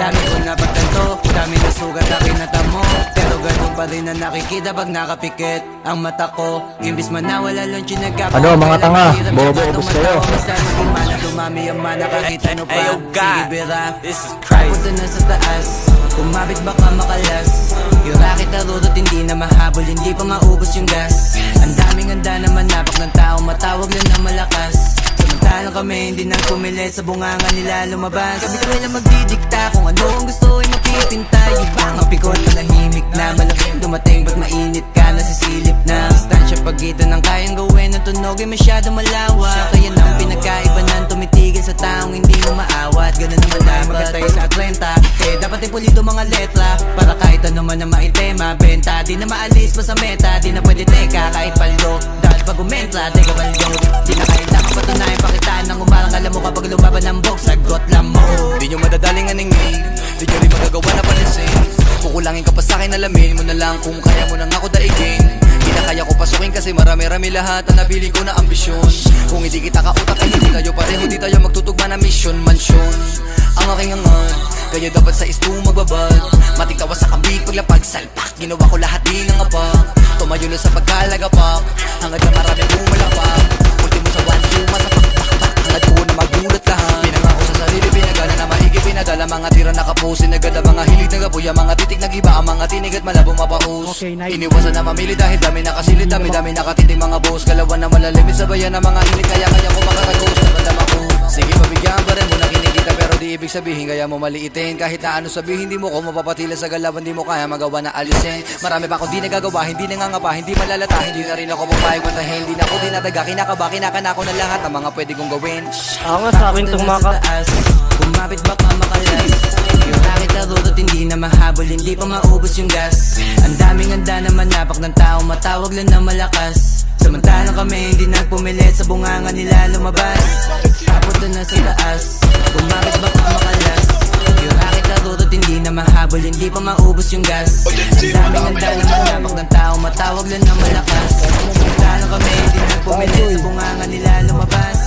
Dami ko napagtanto, dami na sugat na kinatamo, pero ganun pa rin na nakikita pag nakapikit ang mata ko. Imbis man nawala lunch nagkapa. Ano mga tanga, bobo-obos kayo. Basta nagkumana, dumami ang mana, kahit ano pa. Ayo, God, sige bira, this is crazy. punta na sa taas, kumabit baka makalas. Yung racket na rurot hindi na mahabol, hindi pa maubos yung gas. Ang daming handa na manapak ng tao, matawag lang na malakas. Samantalang kami hindi na pumili, sa bunganga nila lumabas. Kami lang magdidikta kung ano ang gusto ay makipinta. Ibang ang pikon, manahimik na, malaking dumating ba't mainit ka, nasisilip na. Distansya pagitan ng kayang gawin, ang tunog ay masyado malawak. Kaya nang pinagkaiba ng tumitigil sa taong hindi mo maawat. Ganun naman tayo magkatay sa Atlanta, kaya dapat ay pulido mga letra, para kahit ano man na maitema. Benta, di na maalis pa sa meta, di na pwede teka kahit paldo. Dahil pag umentra, teka baldo, di na kailangan patunayan pakitaan ng umarang. Alam mo kapag lumaban ng box, sagot lang mo. Di nyo madadaling aningin, di nyo rin magagawa na palisin. Kukulangin ka pa sa'kin, alamin mo na lang kung kaya mo nang ako daigin. Di na kaya ko pasukin kasi marami-rami lahat ang nabili ko na ambisyon. Kung hindi kita kautak ay hindi tayo pareho, di tayo magtutugma na mission, mansyon. Ang aking hangat, kaya dapat sa isto magbabad. Matigtawa sa kambig, paglapag, salpak. Ginawa ko lahat di nangapak, tumayo lang sa pagkalagapak, hangad na marami bumalapak. Ultimo sa one, suma sa pakpak, hangad ko na magulat lahat. Pinangako sa sarili, pinagana na maigi, pinadala mga tira nakapusin. Nagada mga hilig nagabuya, mga titik nagiba, ang mga tinig at malabong mapaus. Iniwasan na mamili dahil dami nakasilid, dami nakatiting mga boss. Galawan na malalimit sa bayan ng mga init, kaya ko makakagos na bandama ko. Sige pabigyan pa rin mo na kinikita, pero di ibig sabihin kaya mo maliitin. Kahit na ano sabihin, di mo ko mapapatila sa galawan, di mo kaya magawa na alisin. Marami pa ako di nagagawa, hindi nangangapa, hindi malalata, hindi na rin ako papayag matahin. Hindi na ako dinadaga, kinakaba, kinakanako na lahat ang mga pwede kong gawin. Ako nga sa akin tumaka. Kumapit baka makalas. Yung racket na rurot hindi na mahabol, hindi pa maubos yung gas. Ang daming handa na manapak ng tao, matawag lang na malakas. Samantalang kami hindi nagpumilit, sa bunganga nila lumabas. Papunta na sa taas, kumapit baka makalas. Yung racket na rurot hindi na mahabol, hindi pa maubos yung gas. Ang daming handa na manapak ng tao, matawag lang na malakas. Samantalang kami hindi nagpumilit, sa bunganga nila lumabas.